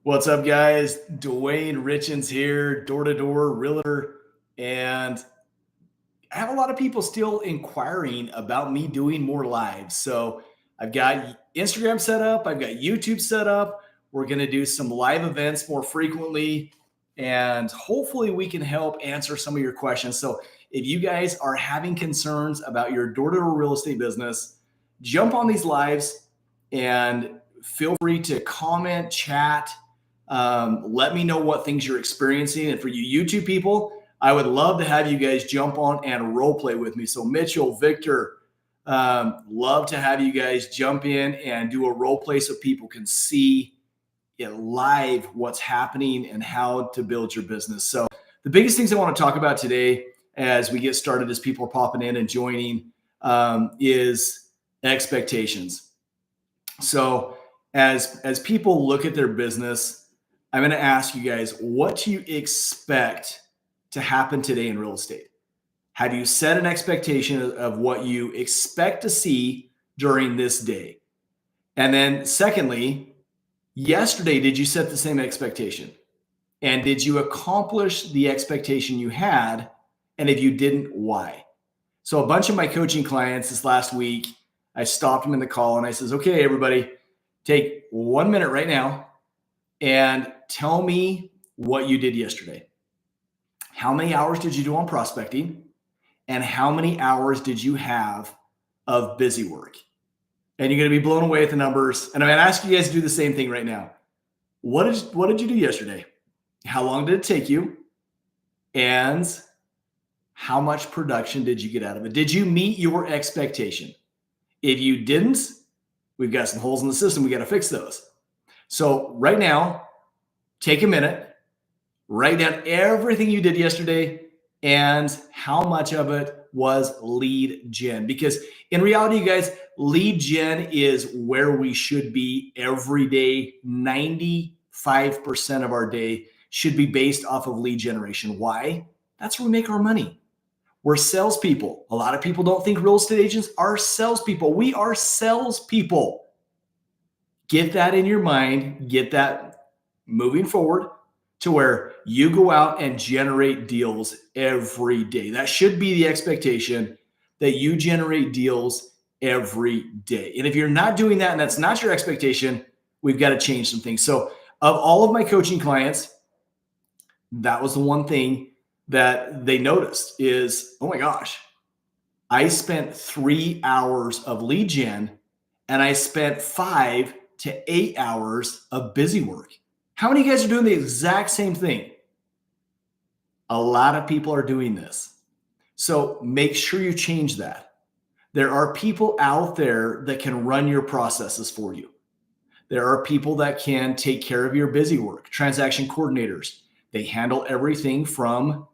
What's up, guys? Duane Richins here, door-to-door realtor, and I have a lot of people still inquiring about me doing more lives. So I've got Instagram set up, I've got YouTube set up. We're going to do some live events more frequently, and hopefully we can help answer some of your questions. So if you guys are having concerns about your door-to-door real estate business, jump on these lives and feel free to comment, chat. Let me know what things you're experiencing. And for you YouTube people, I would love to have you guys jump on and role play with me. So Mitchell, Victor, love to have you guys jump in and do a role play so people can see it live what's happening and how to build your business. So the biggest things I want to talk about today as we get started, as people are popping in and joining, is expectations. So as people look at their business, I'm going to ask you guys, what do you expect to happen today in real estate? Have you set an expectation of what you expect to see during this day? And then secondly, yesterday, did you set the same expectation? And did you accomplish the expectation you had? And if you didn't, why? So a bunch of my coaching clients this last week, I stopped them in the call and I says, okay, everybody, take 1 minute right now and tell me what you did yesterday. How many hours did you do on prospecting? And how many hours did you have of busy work? And you're going to be blown away at the numbers. And I'm going to ask you guys to do the same thing right now. What did you do yesterday? How long did it take you? And how much production did you get out of it? Did you meet your expectation? If you didn't, we've got some holes in the system. We got to fix those. So right now, take a minute, write down everything you did yesterday and how much of it was lead gen. Because in reality, you guys, lead gen is where we should be every day. 95% of our day should be based off of lead generation. Why? That's where we make our money. We're salespeople. A lot of people don't think real estate agents are salespeople. We are salespeople. Get that in your mind, get that moving forward to where you go out and generate deals every day. That should be the expectation, that you generate deals every day. And if you're not doing that and that's not your expectation, we've got to change some things. So of all of my coaching clients, that was the one thing that they noticed is, oh my gosh, I spent 3 hours of lead gen and I spent 5 to 8 hours of busy work. How many of you guys are doing the exact same thing? A lot of people are doing this. So make sure you change that. There are people out there that can run your processes for you. There are people that can take care of your busy work, transaction coordinators. They handle everything from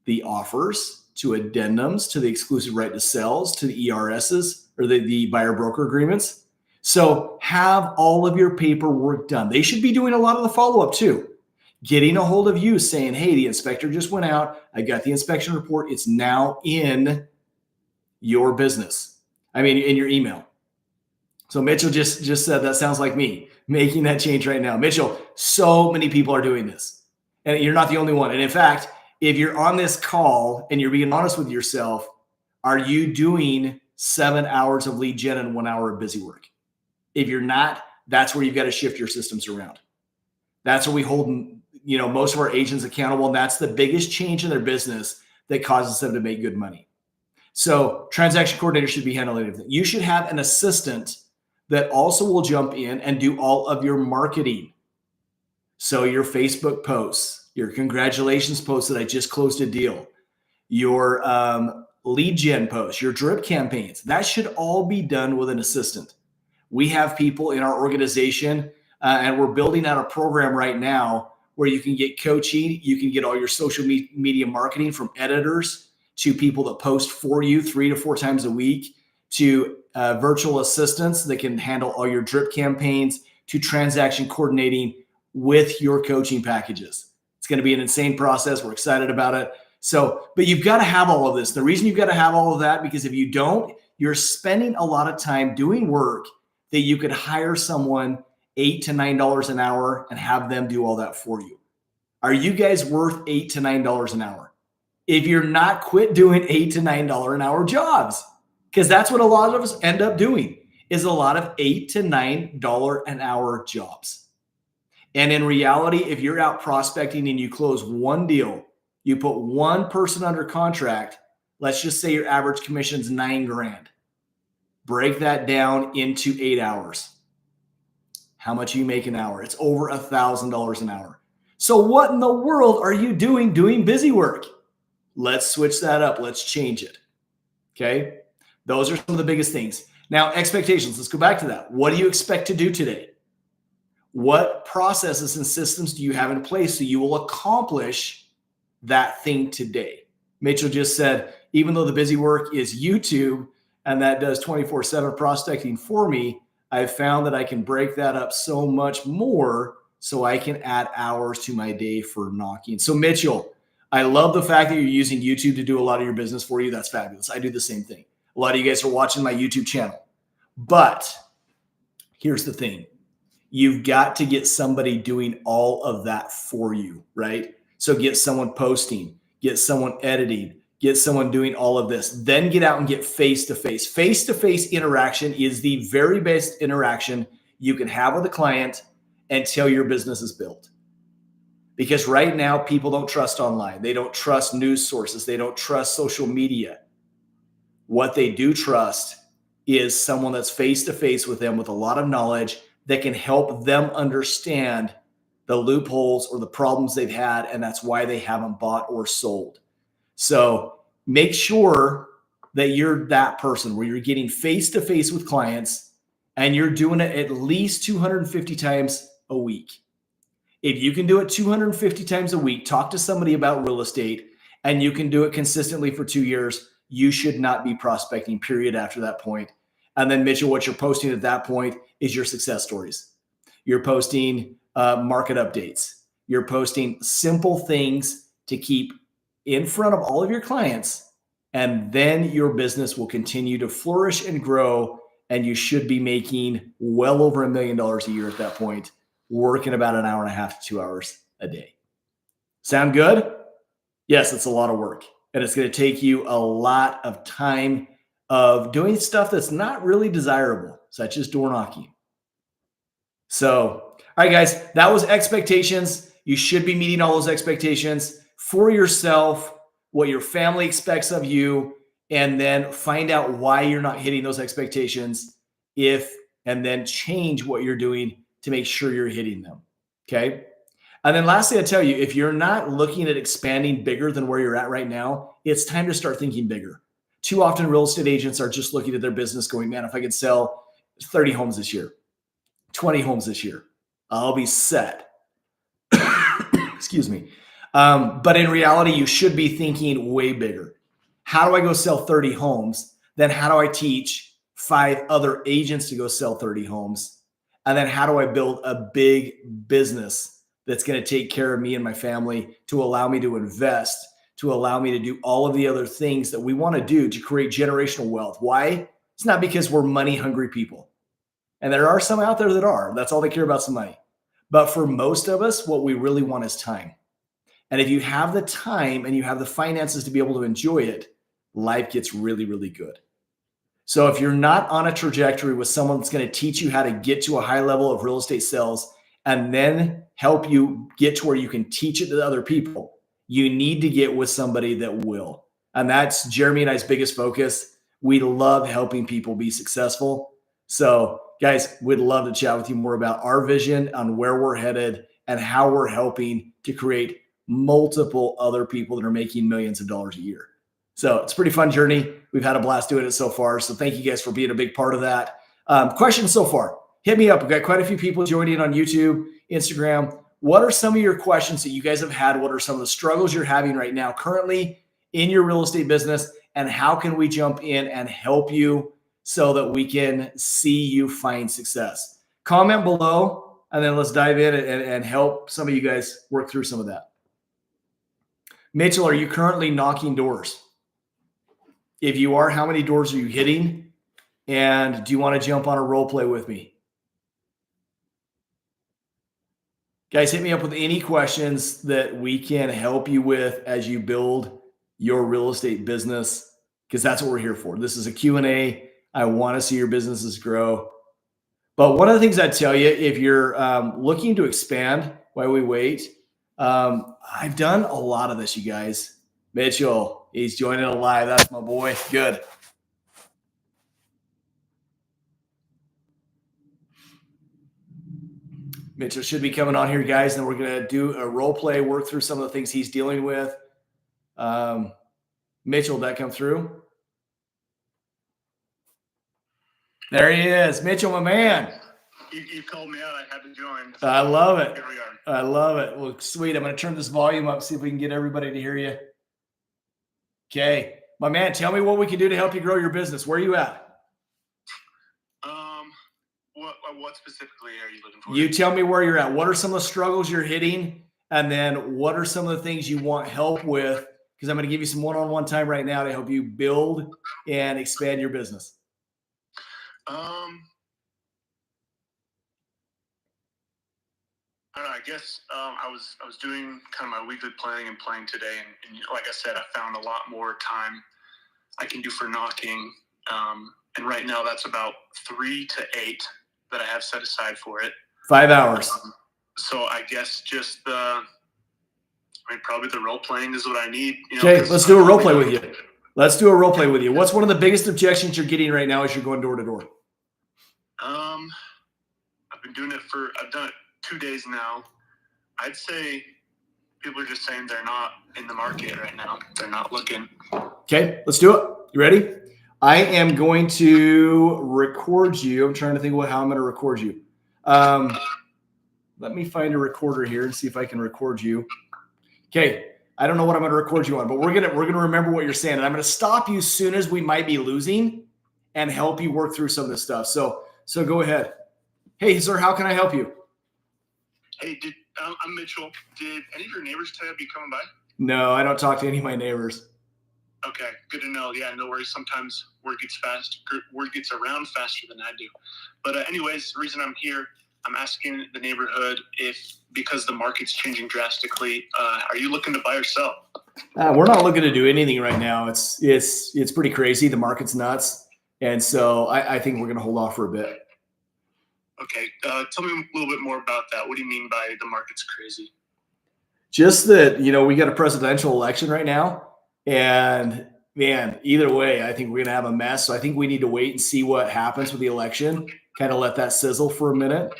the offers to addendums to the exclusive right to sells to the ERSs or the buyer broker agreements. So have all of your paperwork done. They should be doing a lot of the follow-up too. Getting a hold of you saying, hey, the inspector just went out. I got the inspection report. It's now in your business. In your email. So Mitchell just said, that sounds like me making that change right now. Mitchell, so many people are doing this. And you're not the only one. And in fact, if you're on this call and you're being honest with yourself, are you doing 7 hours of lead gen and 1 hour of busy work? If you're not, that's where you've got to shift your systems around. That's where we hold, most of our agents accountable. And that's the biggest change in their business that causes them to make good money. So transaction coordinator should be handling everything. You should have an assistant that also will jump in and do all of your marketing. So your Facebook posts, your congratulations posts that I just closed a deal, your lead gen posts, your drip campaigns, that should all be done with an assistant. We have people in our organization and we're building out a program right now where you can get coaching. You can get all your social media marketing from editors to people that post for you 3 to 4 times a week to virtual assistants that can handle all your drip campaigns to transaction coordinating with your coaching packages. It's going to be an insane process. We're excited about it. So, but you've got to have all of this. The reason you've got to have all of that, because if you don't, you're spending a lot of time doing work that you could hire someone $8 to $9 an hour and have them do all that for you. Are you guys worth $8 to $9 an hour? If you're not, quit doing $8 to $9 an hour jobs, because that's what a lot of us end up doing, is a lot of $8 to $9 an hour jobs. And in reality, if you're out prospecting and you close one deal, you put one person under contract, let's just say your average commission's $9,000. Break that down into 8 hours. How much you make an hour? It's over $1,000 an hour. So what in the world are you doing busy work? Let's switch that up. Let's change it. Okay. Those are some of the biggest things. Now, expectations. Let's go back to that. What do you expect to do today? What processes and systems do you have in place so you will accomplish that thing today? Mitchell just said, even though the busy work is YouTube and that does 24/7 prospecting for me, I've found that I can break that up so much more so I can add hours to my day for knocking. So Mitchell, I love the fact that you're using YouTube to do a lot of your business for you. That's fabulous. I do the same thing. A lot of you guys are watching my YouTube channel. But here's the thing. You've got to get somebody doing all of that for you, right? So get someone posting, get someone editing, get someone doing all of this. Then get out and get face-to-face. Face-to-face interaction is the very best interaction you can have with a client until your business is built. Because right now, people don't trust online. They don't trust news sources. They don't trust social media. What they do trust is someone that's face-to-face with them with a lot of knowledge that can help them understand the loopholes or the problems they've had, and that's why they haven't bought or sold. So make sure that you're that person where you're getting face-to-face with clients and you're doing it at least 250 times a week. If you can do it 250 times a week, talk to somebody about real estate, and you can do it consistently for 2 years, you should not be prospecting, period, after that point. And then, Mitchell, what you're posting at that point is your success stories. You're posting market updates. You're posting simple things to keep in front of all of your clients, and then your business will continue to flourish and grow, and you should be making well over $1 million a year at that point, working about an hour and a half to 2 hours a day. Sound good? Yes, it's a lot of work, and it's going to take you a lot of time of doing stuff that's not really desirable, such as door knocking. So, all right, guys, that was expectations. You should be meeting all those expectations for yourself, what your family expects of you, and then find out why you're not hitting those expectations and then change what you're doing to make sure you're hitting them. Okay. And then lastly, I tell you, if you're not looking at expanding bigger than where you're at right now, it's time to start thinking bigger. Too often real estate agents are just looking at their business going, man, if I could sell 30 homes this year, 20 homes this year, I'll be set. Excuse me. But in reality, you should be thinking way bigger. How do I go sell 30 homes? Then how do I teach 5 other agents to go sell 30 homes? And then how do I build a big business that's going to take care of me and my family, to allow me to invest, to allow me to do all of the other things that we want to do to create generational wealth? Why? It's not because we're money hungry people. And there are some out there that are. That's all they care about, is money. But for most of us, what we really want is time. And if you have the time and you have the finances to be able to enjoy it, life gets really, really good. So if you're not on a trajectory with someone that's going to teach you how to get to a high level of real estate sales and then help you get to where you can teach it to other people, you need to get with somebody that will. And that's Jeremy and I's biggest focus. We love helping people be successful. So guys, we'd love to chat with you more about our vision on where we're headed and how we're helping to create multiple other people that are making millions of dollars a year. So it's a pretty fun journey. We've had a blast doing it so far. So thank you guys for being a big part of that. Questions so far? Hit me up. We've got quite a few people joining on YouTube, Instagram. What are some of your questions that you guys have had? What are some of the struggles you're having right now currently in your real estate business? And how can we jump in and help you so that we can see you find success? Comment below, and then let's dive in and help some of you guys work through some of that. Mitchell, are you currently knocking doors? If you are, how many doors are you hitting? And do you want to jump on a role play with me? Guys, hit me up with any questions that we can help you with as you build your real estate business, because that's what we're here for. This is a Q&A. I want to see your businesses grow. But one of the things I tell you, if you're looking to expand while we wait, I've done a lot of this, you guys. Mitchell, he's joining it live. That's my boy. Good. Mitchell should be coming on here, guys, and we're going to do a role play, work through some of the things he's dealing with. Mitchell, did that come through? There he is. Mitchell, my man. You called me out. I had to join. So I love it. Here we are. I love it. Well, sweet. I'm going to turn this volume up, see if we can get everybody to hear you. Okay. My man, tell me what we can do to help you grow your business. Where are you at? What specifically are you looking for? You tell me where you're at. What are some of the struggles you're hitting? And then what are some of the things you want help with? Because I'm going to give you some one-on-one time right now to help you build and expand your business. I don't know. I guess I was doing kind of my weekly planning and playing today, and like I said, I found a lot more time I can do for knocking. And right now, that's about 3 to 8 that I have set aside for it. 5 hours. So I guess just probably the role playing is what I need. Okay, let's do a role play with you. Let's do a role play with you. What's one of the biggest objections you're getting right now as you're going door to door? I've done it 2 days now. I'd say people are just saying they're not in the market right now. They're not looking. Okay, let's do it. You ready? I am going to record you. I'm trying to think how I'm going to record you. Let me find a recorder here and see if I can record you. Okay. I don't know what I'm going to record you on, but we're gonna remember what you're saying, and I'm going to stop you as soon as we might be losing, and help you work through some of this stuff. So go ahead. Hey, sir, how can I help you? Hey, I'm Mitchell. Did any of your neighbors tell you be coming by? No, I don't talk to any of my neighbors. Okay, good to know. Yeah, no worries. Sometimes word gets around faster than I do. But anyways, the reason I'm here, I'm asking the neighborhood if, because the market's changing drastically, are you looking to buy or sell? We're not looking to do anything right now. It's pretty crazy. The market's nuts. And so I think we're going to hold off for a bit. Okay. Tell me a little bit more about that. What do you mean by the market's crazy? Just that, we got a presidential election right now. And man, either way, I think we're going to have a mess. So I think we need to wait and see what happens with the election, kind of let that sizzle for a minute.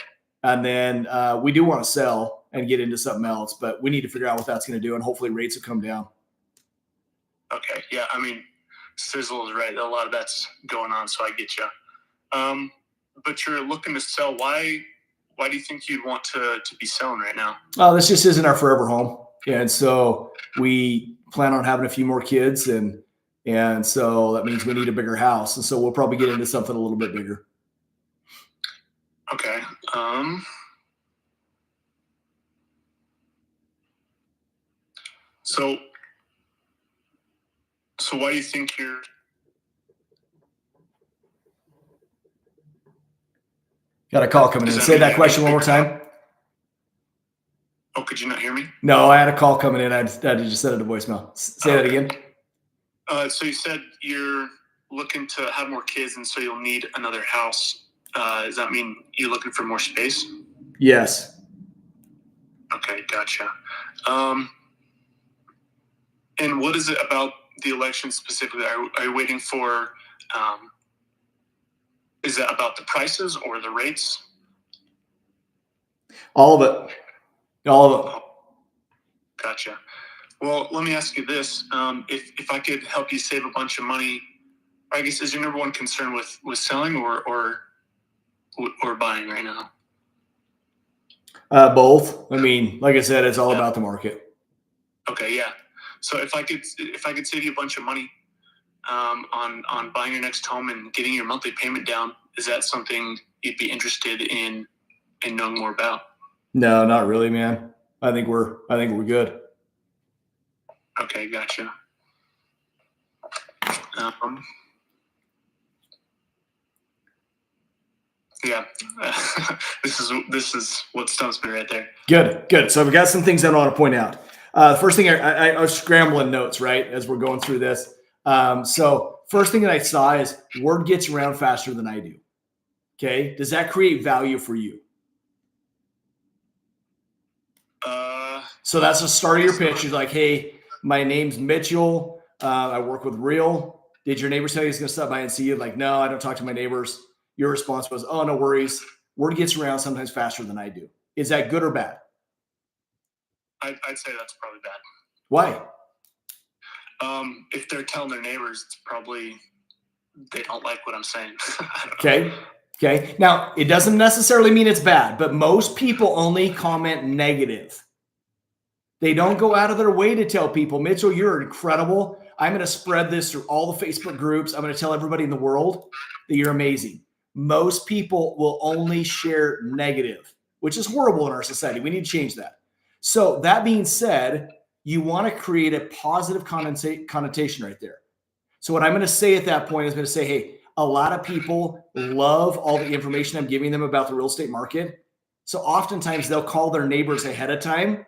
And then we do want to sell and get into something else, but we need to figure out what that's going to do. And hopefully rates will come down. Okay. Yeah. I mean, sizzle is right. A lot of that's going on. So I get you. But you're looking to sell. Why do you think you'd want to be selling right now? Oh, this just isn't our forever home. And so we plan on having a few more kids, and so that means we need a bigger house. And so we'll probably get into something a little bit bigger. Okay. So why do you think you're... Got a call coming in. Say that question one more time. Oh, could you not hear me? No, I had a call coming in. I just set it to voicemail. Say that again. So you said you're looking to have more kids, and so you'll need another house. Does that mean you're looking for more space? Yes. Okay, gotcha. And what is it about the election specifically? Are you waiting for... is it about the prices or the rates? All of it. All of it. Oh, gotcha. Well, let me ask you this. If I could help you save a bunch of money, I guess, is your number one concern with selling or buying right now? Both. I mean, like I said, it's all about the market. Okay, yeah. So if I could save you a bunch of money on buying your next home and getting your monthly payment down, is that something you'd be interested in knowing more about? No, not really, man. I think we're good. Okay, gotcha. Yeah. This is what stumps me right there. Good. So we got some things that I want to point out. First thing, I was scrambling notes, right, as we're going through this. So first thing that I saw is word gets around faster than I do. Okay. Does that create value for you? So that's the start of your pitch. You're like, hey, my name's Mitchell. I work with Real. Did your neighbors tell you he's going to stop by and see you? Like, no, I don't talk to my neighbors. Your response was, oh, no worries. Word gets around sometimes faster than I do. Is that good or bad? I'd say that's probably bad. Why? If they're telling their neighbors, it's probably they don't like what I'm saying. Okay. Now, it doesn't necessarily mean it's bad, but most people only comment negative. They don't go out of their way to tell people, Mitchell, you're incredible. I'm going to spread this through all the Facebook groups. I'm going to tell everybody in the world that you're amazing. Most people will only share negative, which is horrible in our society. We need to change that. So that being said, you want to create a positive connotation right there. So what I'm going to say at that point is I'm going to say, hey, a lot of people love all the information I'm giving them about the real estate market. So oftentimes they'll call their neighbors ahead of time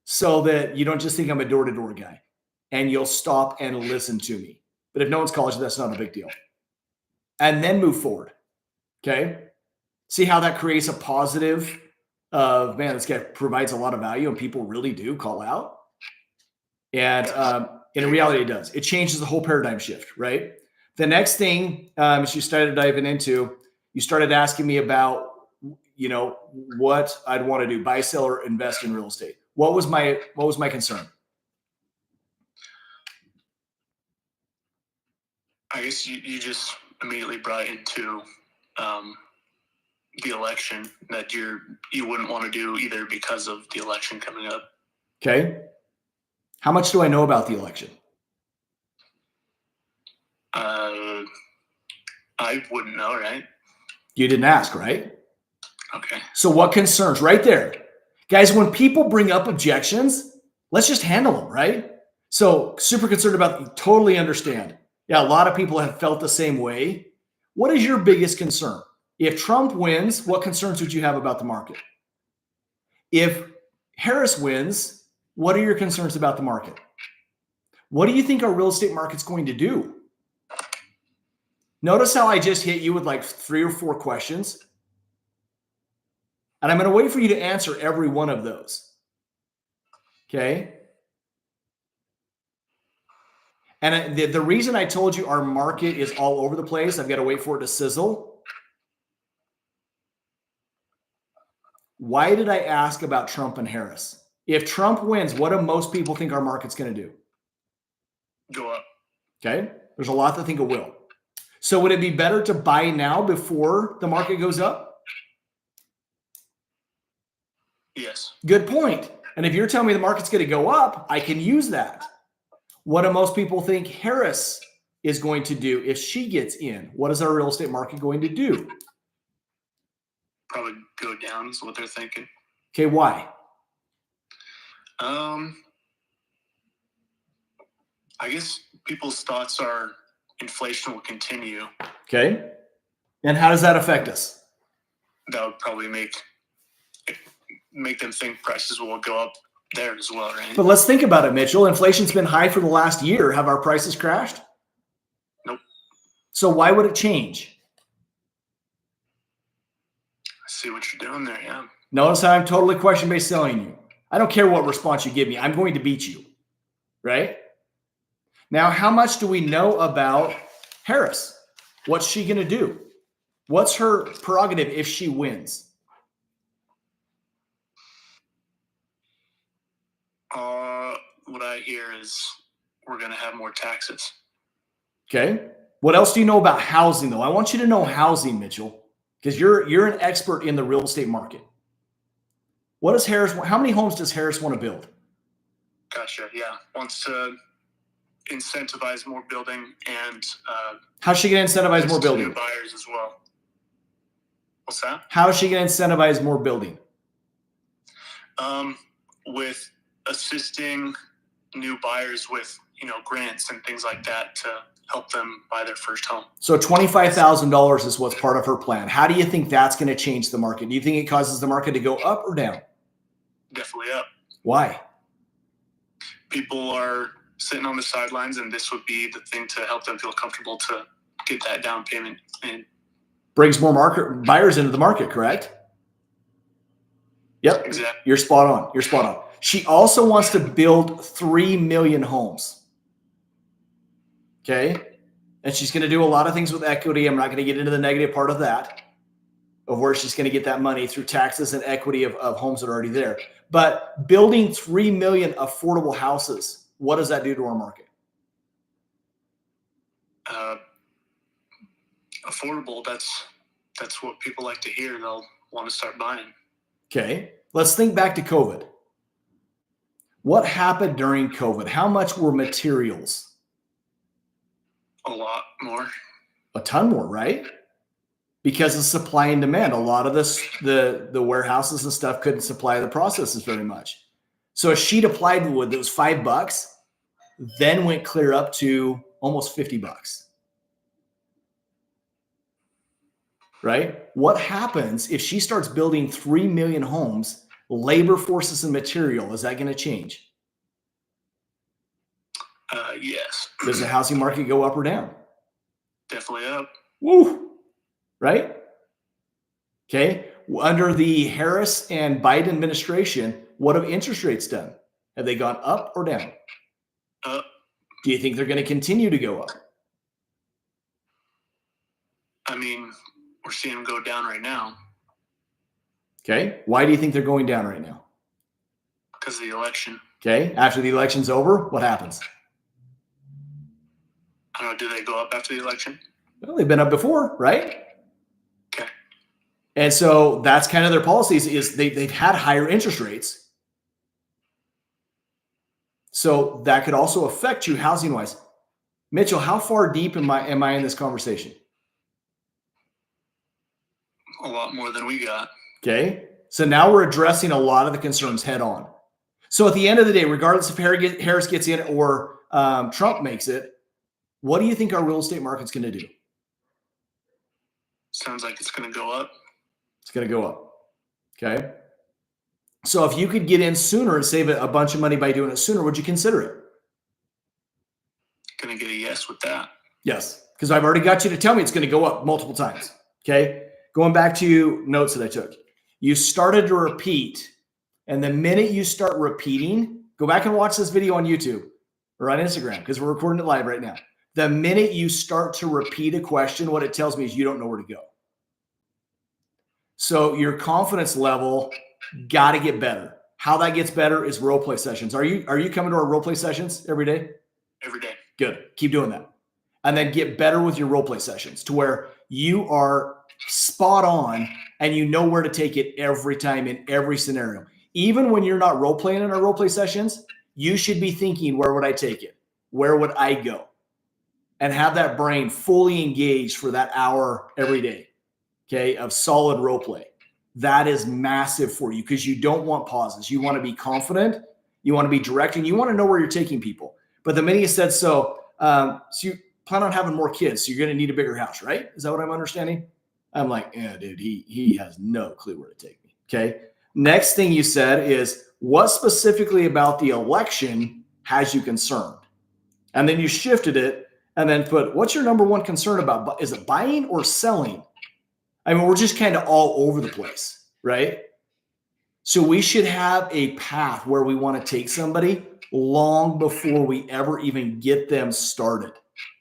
so that you don't just think I'm a door-to-door guy and you'll stop and listen to me. But if no one's called you, that's not a big deal. And then move forward. Okay. See how that creates a positive of, man, this guy provides a lot of value and people really do call out. And in reality, it does. It changes the whole paradigm shift, right? The next thing as you started diving into, you started asking me about, what I'd want to do, buy, sell, or invest in real estate. What was my concern? I guess you just immediately brought into the election that you wouldn't want to do either because of the election coming up. Okay. How much do I know about the election? I wouldn't know, right? You didn't ask, right? Okay. So what concerns right there? Guys, when people bring up objections, let's just handle them, right? So super concerned about, totally understand. Yeah, a lot of people have felt the same way. What is your biggest concern? If Trump wins, what concerns would you have about the market? If Harris wins, what are your concerns about the market? What do you think our real estate market's going to do? Notice how I just hit you with like 3 or 4 questions. And I'm going to wait for you to answer every one of those. Okay. And the reason I told you our market is all over the place, I've got to wait for it to sizzle. Why did I ask about Trump and Harris? If Trump wins, what do most people think our market's going to do? Go up. Okay. There's a lot that think it will. So would it be better to buy now before the market goes up? Yes. Good point. And if you're telling me the market's going to go up, I can use that. What do most people think Harris is going to do if she gets in? What is our real estate market going to do? Probably go down is what they're thinking. Okay, why? I guess people's thoughts are inflation will continue. Okay. And how does that affect us? That would probably make them think prices will go up there as well, right? But let's think about it, Mitchell. Inflation's been high for the last year. Have our prices crashed? Nope. So why would it change? I see what you're doing there, yeah. Notice how I'm totally question-based selling you. I don't care what response you give me. I'm going to beat you, right? Now, how much do we know about Harris? What's she going to do? What's her prerogative if she wins? What I hear is we're going to have more taxes. Okay. What else do you know about housing, though? I want you to know housing, Mitchell, because you're an expert in the real estate market. What does Harris? How many homes does Harris want to build? Gotcha. Yeah, wants to incentivize more building and. How's she going to incentivize more building? New buyers as well. What's that? How is she going to incentivize more building? With assisting new buyers with grants and things like that to help them buy their first home. So $25,000 is what's part of her plan. How do you think that's going to change the market? Do you think it causes the market to go up or down? Definitely up. Why? People are sitting on the sidelines, and this would be the thing to help them feel comfortable to get that down payment. And brings more market buyers into the market, correct? Yep. Exactly. You're spot on. You're spot on. She also wants to build 3 million homes. Okay. And she's going to do a lot of things with equity. I'm not going to get into the negative part of that, of where she's going to get that money through taxes and equity of homes that are already there. But building 3 million affordable houses, what does that do to our market? Affordable. That's what people like to hear. They'll want to start buying. Okay. Let's think back to COVID. What happened during COVID? How much were materials? A lot more. A ton more, right? Because of supply and demand. A lot of the warehouses and stuff couldn't supply the processes very much. So a sheet of plywood that was $5 then went clear up to almost $50. Right? What happens if she starts building 3 million homes, labor forces and material? Is that going to change? Yes. Does the housing market go up or down? Definitely up. Woo! Right? Okay. Under the Harris and Biden administration, what have interest rates done? Have they gone up or down? Up. Do you think they're going to continue to go up? I mean, we're seeing them go down right now. Okay. Why do you think they're going down right now? Because of the election. Okay. After the election's over, what happens? I don't know. Do they go up after the election? Well, they've been up before, right? Okay. And so that's kind of their policies is they've had higher interest rates. So that could also affect you housing wise. Mitchell, how far deep am I in this conversation? A lot more than we got. Okay. So now we're addressing a lot of the concerns head on. So at the end of the day, regardless if Harris gets in or Trump makes it, what do you think our real estate market's going to do? Sounds like it's going to go up. It's going to go up. Okay. So if you could get in sooner and save a bunch of money by doing it sooner, would you consider it? Going to get a yes with that. Yes. Because I've already got you to tell me it's going to go up multiple times. Okay. Going back to notes that I took. You started to repeat. And the minute you start repeating, go back and watch this video on YouTube or on Instagram because we're recording it live right now. The minute you start to repeat a question, what it tells me is you don't know where to go. So your confidence level got to get better. How that gets better is role play sessions. Are you coming to our role play sessions every day? Every day. Good. Keep doing that. And then get better with your role play sessions to where you are spot on and you know where to take it every time in every scenario. Even when you're not role playing in our role play sessions, you should be thinking, where would I take it? Where would I go? And have that brain fully engaged for that hour every day, okay, of solid role play. That is massive for you because you don't want pauses. You want to be confident. You want to be direct, and you want to know where you're taking people. But the minute you said so you plan on having more kids, so you're going to need a bigger house, right? Is that what I'm understanding? I'm like, yeah, dude, he has no clue where to take me, okay? Next thing you said is, what specifically about the election has you concerned? And then you shifted it and then put, what's your number one concern about? Is it buying or selling? I mean, we're just kind of all over the place, right? So we should have a path where we want to take somebody long before we ever even get them started.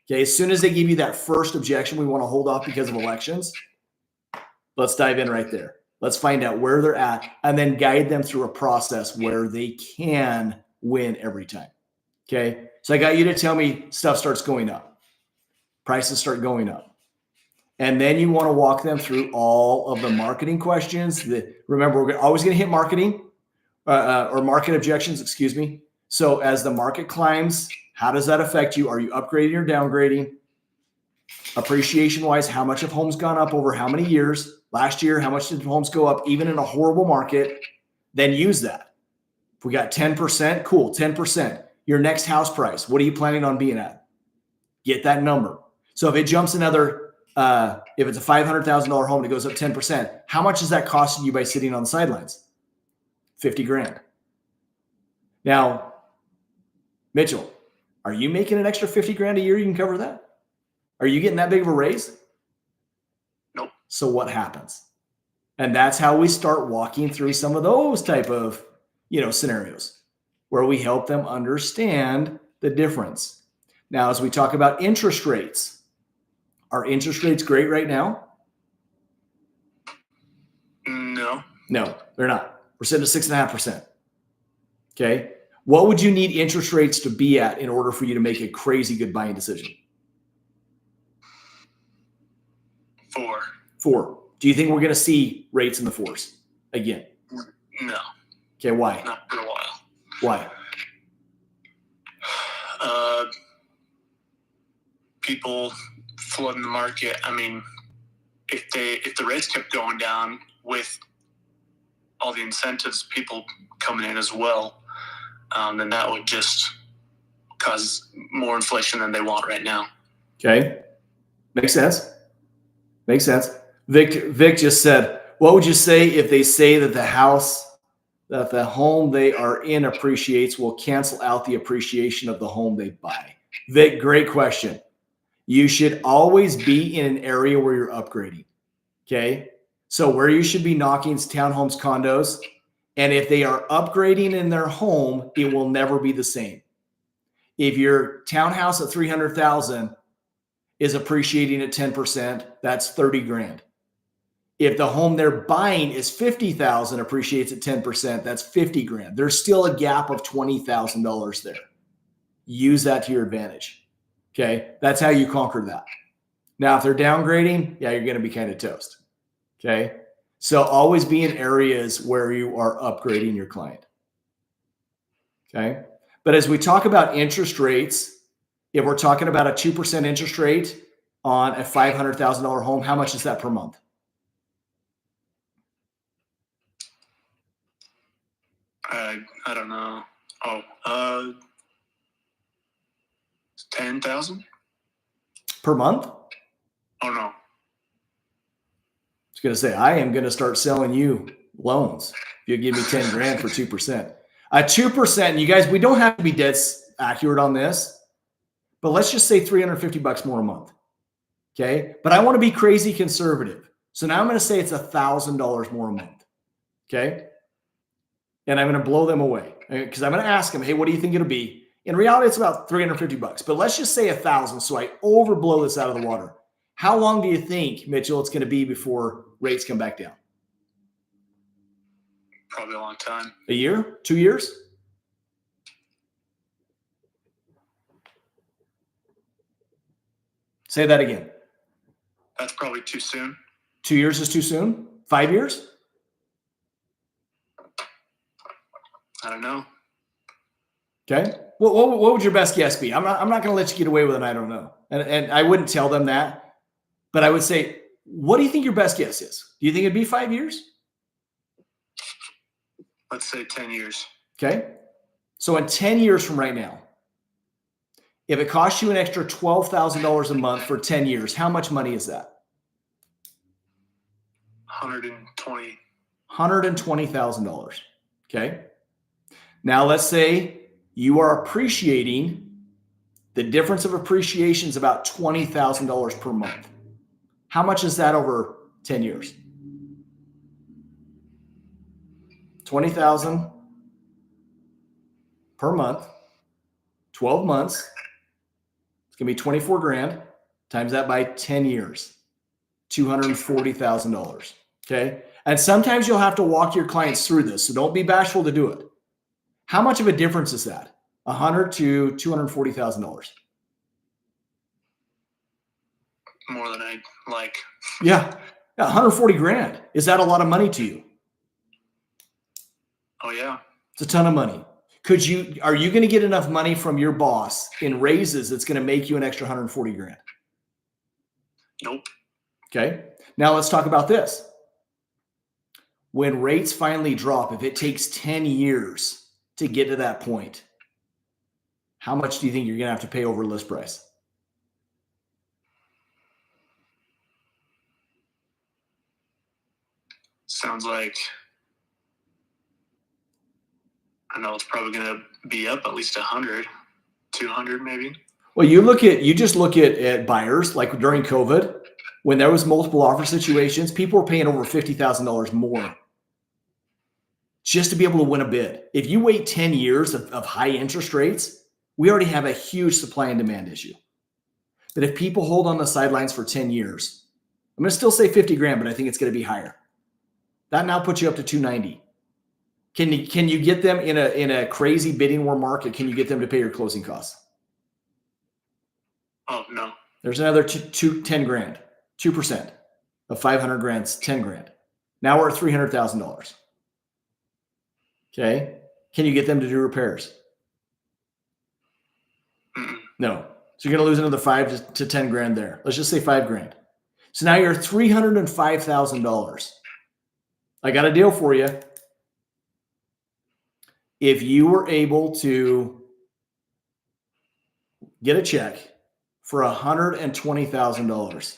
Okay, as soon as they give you that first objection, we want to hold off because of elections. Let's dive in right there. Let's find out where they're at and then guide them through a process where they can win every time. Okay, so I got you to tell me stuff starts going up. Prices start going up. And then you want to walk them through all of the marketing questions. Remember, we're always going to hit marketing or market objections, excuse me. So as the market climbs, how does that affect you? Are you upgrading or downgrading? Appreciation-wise, how much have homes gone up over how many years? Last year, how much did homes go up even in a horrible market? Then use that. If we got 10%, cool, 10%. Your next house price, what are you planning on being at? Get that number. So if it jumps another, if it's a $500,000 home and it goes up 10%, how much is that costing you by sitting on the sidelines? 50 grand. Now, Mitchell, are you making an extra 50 grand a year? You can cover that? Are you getting that big of a raise? Nope. So what happens? And that's how we start walking through some of those type of, scenarios where we help them understand the difference. Now, as we talk about interest rates, are interest rates great right now? No. No, they're not. We're sitting at 6.5%. Okay. What would you need interest rates to be at in order for you to make a crazy good buying decision? 4. 4. Do you think we're going to see rates in the 4s again? No. Okay. Why? Not for a while. Why? People flooding the market. I mean, if the rates kept going down with all the incentives, people coming in as well, then that would just cause more inflation than they want right now. Okay. Makes sense. Makes sense. Vic just said, what would you say if they say that the home they are in appreciates will cancel out the appreciation of the home they buy? Vic, great question. You should always be in an area where you're upgrading. Okay. So where you should be knocking is townhomes, condos. And if they are upgrading in their home, it will never be the same. If your townhouse at 300,000 is appreciating at 10%, that's 30 grand. If the home they're buying is 50,000, appreciates at 10%, that's 50 grand. There's still a gap of $20,000 there. Use that to your advantage. Okay. That's how you conquer that. Now, if they're downgrading, yeah, you're going to be kind of toast. Okay. So always be in areas where you are upgrading your client. Okay. But as we talk about interest rates, if we're talking about a 2% interest rate on a $500,000 home, how much is that per month? I don't know. 10,000 per month? Oh no. I was going to say, I am going to start selling you loans if you give me 10 grand for 2%. 2%, you guys, we don't have to be dead accurate on this, but let's just say $350 more a month. Okay. But I want to be crazy conservative. So now I'm going to say it's $1,000 more a month. Okay. And I'm going to blow them away because I'm going to ask them, hey, what do you think it'll be? In reality, it's about $350, but let's just say 1,000. So I overblow this out of the water. How long do you think, Mitchell, it's going to be before rates come back down? Probably a long time. A year? 2 years? Say that again. That's probably too soon. 2 years is too soon? 5 years? I don't know. Okay. What would your best guess be? I'm not going to let you get away with it. I don't know. And I wouldn't tell them that, but I would say, what do you think your best guess is? Do you think it'd be 5 years? Let's say 10 years. Okay. So in 10 years from right now, if it costs you an extra $12,000 a month for 10 years, how much money is that? $120,000. Okay. Now let's say you are appreciating. The difference of appreciation is about $20,000 per month. How much is that over 10 years? 20,000 per month, 12 months. It's going to be 24 grand. Times that by 10 years, $240,000. Okay. And sometimes you'll have to walk your clients through this. So don't be bashful to do it. How much of a difference is that? $100,000 to $240,000. More than I like. Yeah. 140 grand. Is that a lot of money to you? Oh yeah. It's a ton of money. Are you going to get enough money from your boss in raises that's going to make you an extra 140 grand? Nope. Okay. Now let's talk about this. When rates finally drop, if it takes 10 years to get to that point, how much do you think you're going to have to pay over list price? Sounds like, I know it's probably going to be up at least 100, 200 maybe. Well, you just look at buyers, like during COVID, when there was multiple offer situations, people were paying over $50,000 more just to be able to win a bid. If you wait 10 years of high interest rates, we already have a huge supply and demand issue. But if people hold on the sidelines for 10 years, I'm going to still say 50 grand, but I think it's going to be higher. That now puts you up to 290. Can you get them in a crazy bidding war market? Can you get them to pay your closing costs? Oh, no. There's another 10 grand, 2% of 500 grand's 10 grand. Now we're at $300,000. Okay. Can you get them to do repairs? No. So you're going to lose another 5 to 10 grand there. Let's just say 5 grand. So now you're $305,000. I got a deal for you. If you were able to get a check for $120,000,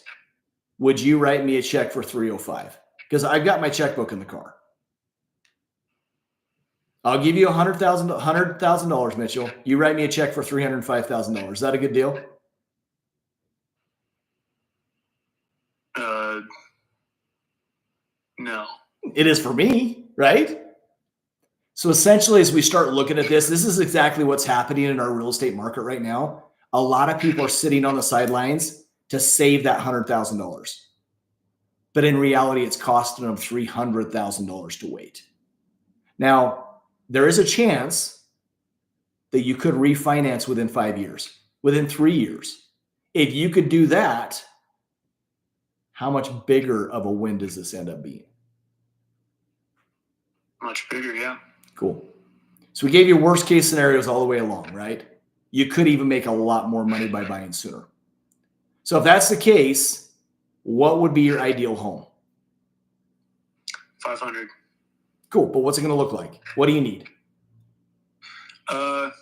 would you write me a check for $305,000? Because I've got my checkbook in the car. I'll give you $100,000, Mitchell. You write me a check for $305,000. Is that a good deal? No. It is for me, right? So essentially, as we start looking at this is exactly what's happening in our real estate market right now. A lot of people are sitting on the sidelines to save that $100,000. But in reality, it's costing them $300,000 to wait. Now, there is a chance that you could refinance within 5 years, within 3 years. If you could do that, how much bigger of a win does this end up being? Much bigger, yeah. Cool. So we gave you worst case scenarios all the way along, right? You could even make a lot more money by buying sooner. So if that's the case, what would be your ideal home? 500. Cool. But what's it going to look like? What do you need? 3-bed,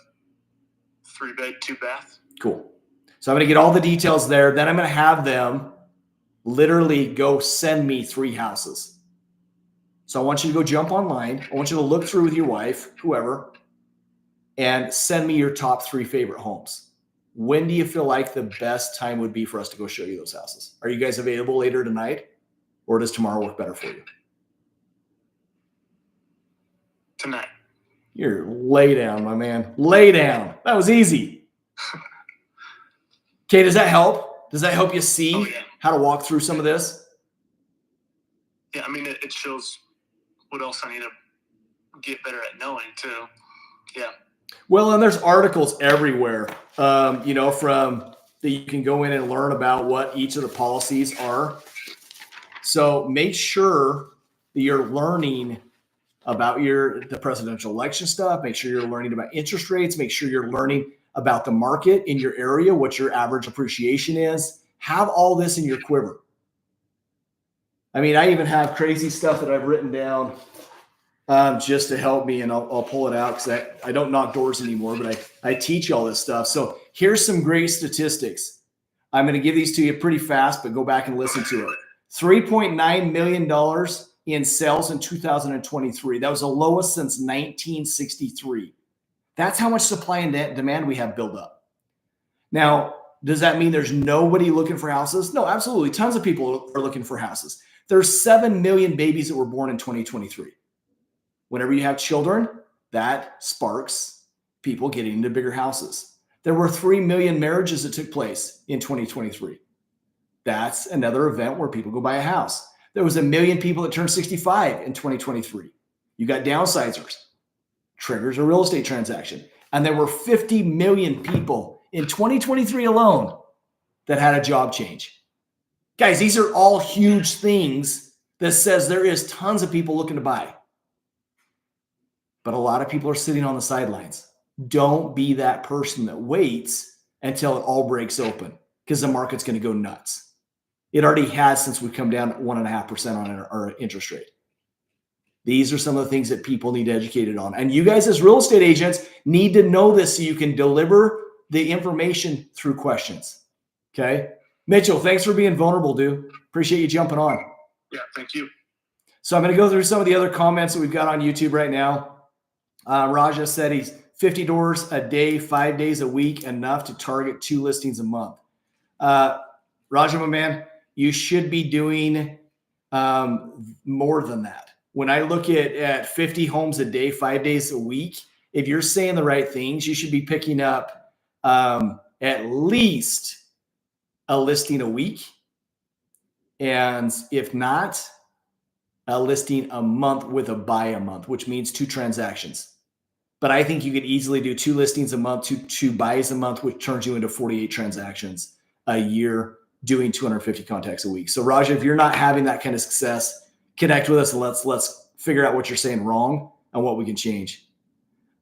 2-bath. Cool. So I'm going to get all the details there. Then I'm going to have them literally go send me 3 houses. So I want you to go jump online. I want you to look through with your wife, whoever, and send me your top 3 favorite homes. When do you feel like the best time would be for us to go show you those houses? Are you guys available later tonight, or does tomorrow work better for you? Tonight. You're lay down, my man. Lay down. That was easy. Okay, does that help? Does that help you see how to walk through some of this? Yeah, I mean, it shows what else I need to get better at knowing too. Yeah. Well, and there's articles everywhere, from that you can go in and learn about what each of the policies are. So make sure that you're learning about the presidential election stuff. Make sure you're learning about interest rates. Make sure you're learning about the market in your area, what your average appreciation is. Have all this in your quiver. I mean, I even have crazy stuff that I've written down just to help me, and I'll pull it out because I don't knock doors anymore, but I teach all this stuff. So here's some great statistics. I'm going to give these to you pretty fast, but go back and listen to it. $3.9 million in sales in 2023. That was the lowest since 1963. That's how much supply and demand we have built up. Now, does that mean there's nobody looking for houses? No, absolutely. Tons of people are looking for houses. There's 7 million babies that were born in 2023. Whenever you have children, that sparks people getting into bigger houses. There were 3 million marriages that took place in 2023. That's another event where people go buy a house. There was 1 million people that turned 65 in 2023. You got downsizers, triggers a real estate transaction. And there were 50 million people in 2023 alone that had a job change. Guys, these are all huge things that says there is tons of people looking to buy. But a lot of people are sitting on the sidelines. Don't be that person that waits until it all breaks open, because the market's going to go nuts. It already has since we've come down 1.5% on our interest rate. These are some of the things that people need educated on. And you guys as real estate agents need to know this so you can deliver the information through questions. Okay? Mitchell, thanks for being vulnerable, dude. Appreciate you jumping on. Yeah, thank you. So I'm going to go through some of the other comments that we've got on YouTube right now. Raja said he's 50 doors a day, 5 days a week, enough to target 2 listings a month. Raja, my man, you should be doing more than that. When I look at 50 homes a day, 5 days a week, if you're saying the right things, you should be picking up at least a listing a week. And if not, a listing a month with a buy a month, which means 2 transactions. But I think you could easily do 2 listings a month, 2 buys a month, which turns you into 48 transactions a year, doing 250 contacts a week. So Raja, if you're not having that kind of success, connect with us and let's figure out what you're saying wrong and what we can change.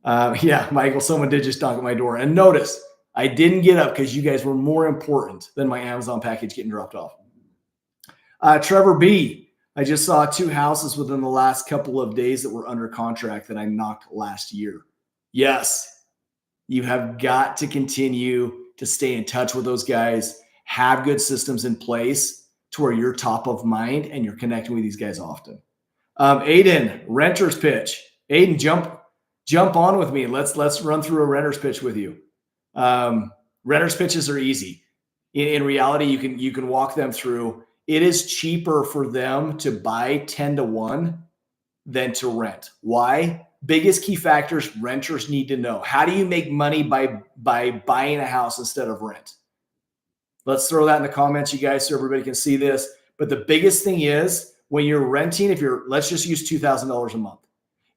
Yeah, Michael, someone did just knock at my door. And notice, I didn't get up because you guys were more important than my Amazon package getting dropped off. Trevor B., I just saw 2 houses within the last couple of days that were under contract that I knocked last year. Yes, you have got to continue to stay in touch with those guys, have good systems in place to where you're top of mind and you're connecting with these guys often. Aiden, renter's pitch. Aiden, jump on with me. Let's run through a renter's pitch with you. Renter's pitches are easy. In reality, you can walk them through. It is cheaper for them to buy 10-to-1 than to rent. Why? Biggest key factors renters need to know. How do you make money by buying a house instead of rent? Let's throw that in the comments, you guys, so everybody can see this. But the biggest thing is when you're renting, let's just use $2,000 a month.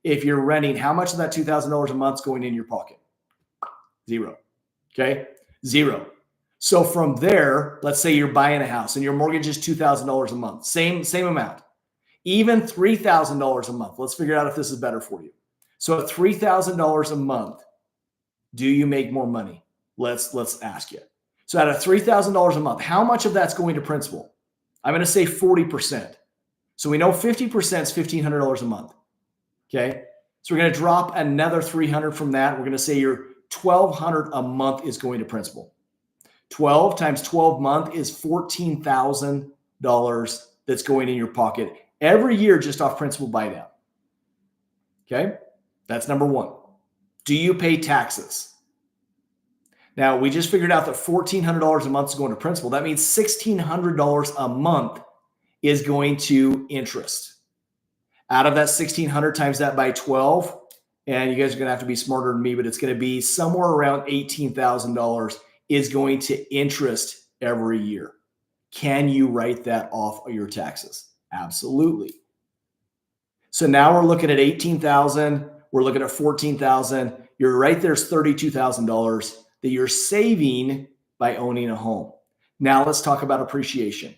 If you're renting, how much of that $2,000 a month is going in your pocket? 0. Okay? 0. So from there, let's say you're buying a house and your mortgage is $2,000 a month, same amount, even $3,000 a month. Let's figure out if this is better for you. So at $3,000 a month, do you make more money? Let's ask you. So at a $3,000 a month, how much of that's going to principal? I'm going to say 40%. So we know 50% is $1,500 a month. Okay. So we're going to drop another $300 from that. We're going to say your $1,200 a month is going to principal. 12 times 12 month is $14,000 that's going in your pocket every year just off principal buy down. Okay. That's number 1. Do you pay taxes? Now we just figured out that $1,400 a month is going to principal. That means $1,600 a month is going to interest. Out of that $1,600 times that by 12, and you guys are going to have to be smarter than me, but it's going to be somewhere around $18,000 is going to interest every year. Can you write that off of your taxes? Absolutely. So now we're looking at $18,000. We're looking at $14,000. You're right there's $32,000 that you're saving by owning a home. Now let's talk about appreciation.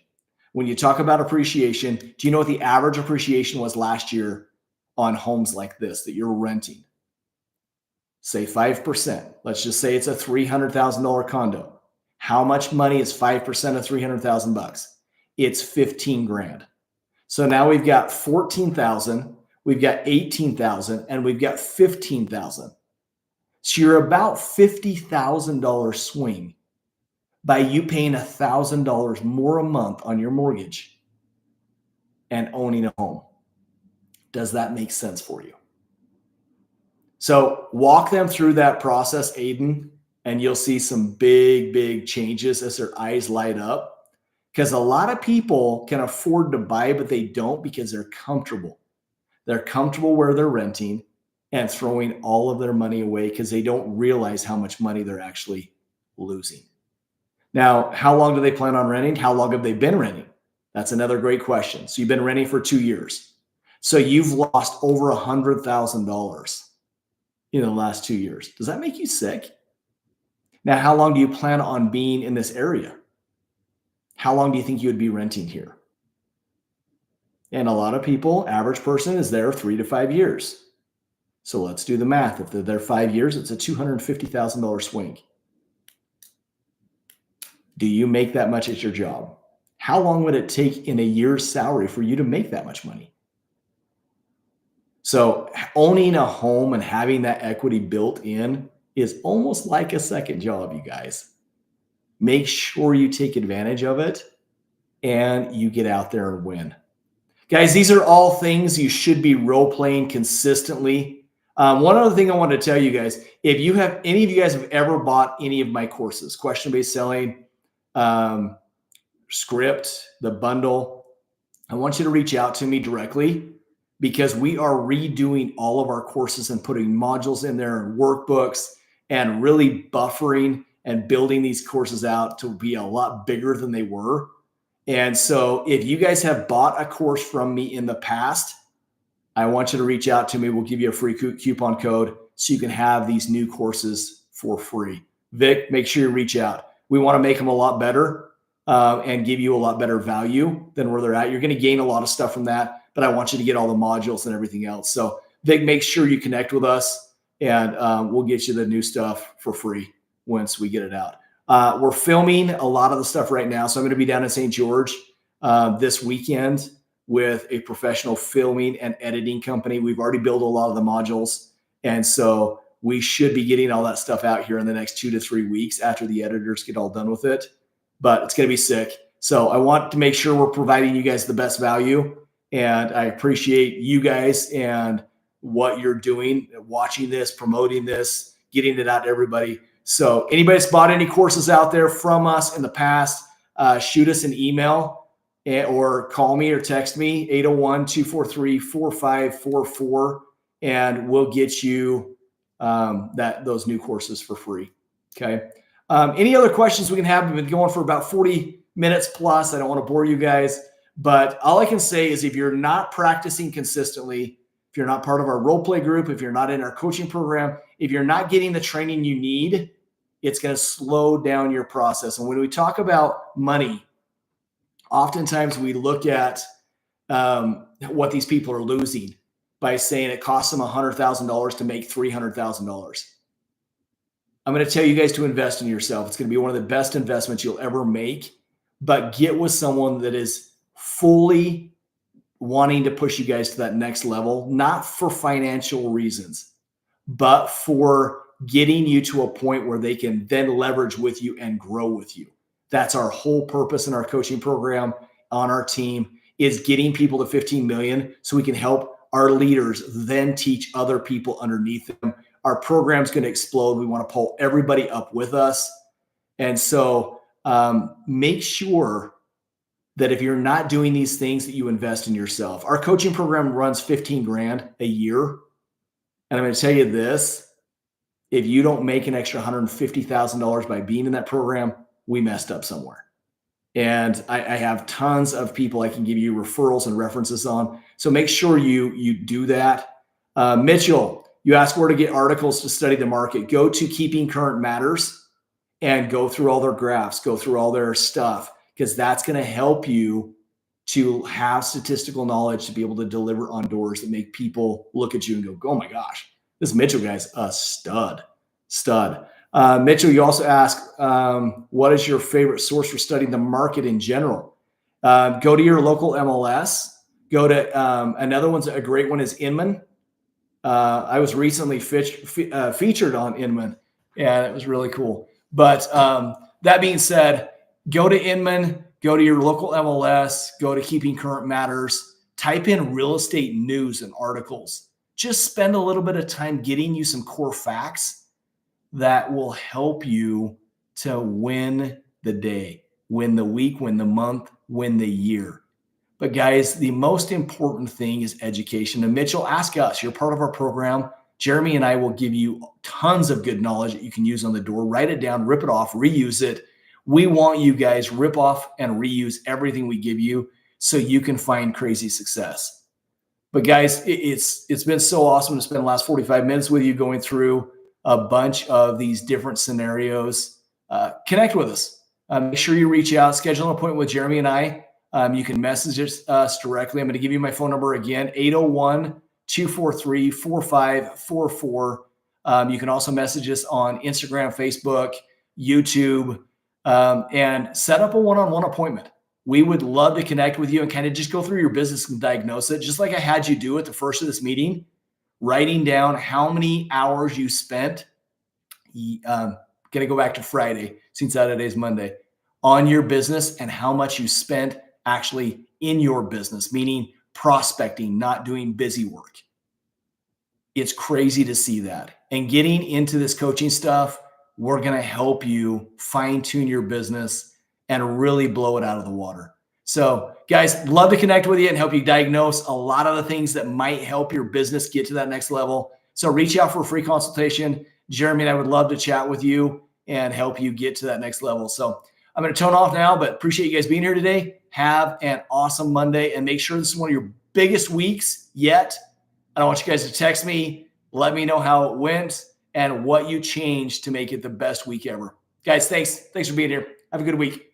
When you talk about appreciation, do you know what the average appreciation was last year on homes like this that you're renting? Say 5%. Let's just say it's a $300,000 condo. How much money is 5% of $300,000? It's 15 grand. So now we've got 14,000, we've got 18,000, and we've got 15,000. So you're about $50,000 swing by you paying $1,000 more a month on your mortgage and owning a home. Does that make sense for you? So walk them through that process, Aiden, and you'll see some big changes as their eyes light up. Because a lot of people can afford to buy, but they don't because they're comfortable. They're comfortable where they're renting and throwing all of their money away because they don't realize how much money they're actually losing. Now, how long do they plan on renting? How long have they been renting? That's another great question. So you've been renting for 2 years. So you've lost over $100,000 in the last 2 years. Does that make you sick? Now, how long do you plan on being in this area? How long do you think you would be renting here? And a lot of people, average person is there 3 to 5 years. So let's do the math. If they're there 5 years, it's a $250,000 swing. Do you make that much at your job? How long would it take in a year's salary for you to make that much money? So owning a home and having that equity built in is almost like a second job, you guys. Make sure you take advantage of it and you get out there and win. Guys, these are all things you should be role playing consistently. One other thing I wanted to tell you guys, if you have any of you guys have ever bought any of my courses, question-based selling, script, the bundle, I want you to reach out to me directly because we are redoing all of our courses and putting modules in there and workbooks and really buffering and building these courses out to be a lot bigger than they were. And so if you guys have bought a course from me in the past, I want you to reach out to me. We'll give you a free coupon code so you can have these new courses for free. Vic, make sure you reach out. We want to make them a lot better and give you a lot better value than where they're at. You're going to gain a lot of stuff from that, but I want you to get all the modules and everything else. So Vic, make sure you connect with us and we'll get you the new stuff for free once we get it out. We're filming a lot of the stuff right now. So I'm going to be down in St. George this weekend with a professional filming and editing company. We've already built a lot of the modules. And so we should be getting all that stuff out here in the next 2 to 3 weeks after the editors get all done with it. But it's going to be sick. So I want to make sure we're providing you guys the best value. And I appreciate you guys and what you're doing, watching this, promoting this, getting it out to everybody. So anybody that's bought any courses out there from us in the past, shoot us an email or call me or text me, 801-243-4544, and we'll get you those new courses for free. Okay. Any other questions we can have? We've been going for about 40 minutes plus. I don't want to bore you guys, but all I can say is if you're not practicing consistently, if you're not part of our role play group, if you're not in our coaching program, if you're not getting the training you need, it's going to slow down your process. And when we talk about money, oftentimes we look at what these people are losing by saying it costs them $100,000 to make $300,000. I'm going to tell you guys to invest in yourself. It's going to be one of the best investments you'll ever make, but get with someone that is fully wanting to push you guys to that next level, not for financial reasons, but for getting you to a point where they can then leverage with you and grow with you. That's our whole purpose in our coaching program on our team, is getting people to 15 million so we can help our leaders then teach other people underneath them. Our program's going to explode. We want to pull everybody up with us. And so make sure that if you're not doing these things, that you invest in yourself. Our coaching program runs 15 grand a year. And I'm going to tell you this, if you don't make an extra $150,000 by being in that program, we messed up somewhere. And I have tons of people I can give you referrals and references on. So make sure you do that. Mitchell, you asked where to get articles to study the market. Go to Keeping Current Matters and go through all their graphs, go through all their stuff, because that's going to help you to have statistical knowledge to be able to deliver on doors that make people look at you and go, oh my gosh, this Mitchell guy's a stud. Mitchell, you also ask, what is your favorite source for studying the market in general? Go to your local MLS. Go to another one's a great one is Inman. I was recently featured on Inman, and it was really cool. But that being said, go to Inman, go to your local MLS, go to Keeping Current Matters, type in real estate news and articles. Just spend a little bit of time getting you some core facts that will help you to win the day, win the week, win the month, win the year. But guys, the most important thing is education. And Mitchell, ask us. You're part of our program. Jeremy and I will give you tons of good knowledge that you can use on the door. Write it down, rip it off, reuse it. We want you guys rip off and reuse everything we give you so you can find crazy success. But guys, it's been so awesome to spend the last 45 minutes with you going through a bunch of these different scenarios. Connect with us. Make sure you reach out, schedule an appointment with Jeremy and I. You can message us directly. I'm going to give you my phone number again, 801-243-4544. You can also message us on Instagram, Facebook, YouTube, and set up a one-on-one appointment. We would love to connect with you and kind of just go through your business and diagnose it, just like I had you do at the first of this meeting, writing down how many hours you spent. Going to go back to Friday, since Saturday is Monday, on your business and how much you spent actually in your business, meaning prospecting, not doing busy work. It's crazy to see that. And getting into this coaching stuff, we're going to help you fine tune your business and really blow it out of the water. So guys, love to connect with you and help you diagnose a lot of the things that might help your business get to that next level. So reach out for a free consultation. Jeremy and I would love to chat with you and help you get to that next level. So I'm going to tone off now, but appreciate you guys being here today. Have an awesome Monday and make sure this is one of your biggest weeks yet. And I want you guys to text me, let me know how it went and what you changed to make it the best week ever. Guys, thanks for being here. Have a good week.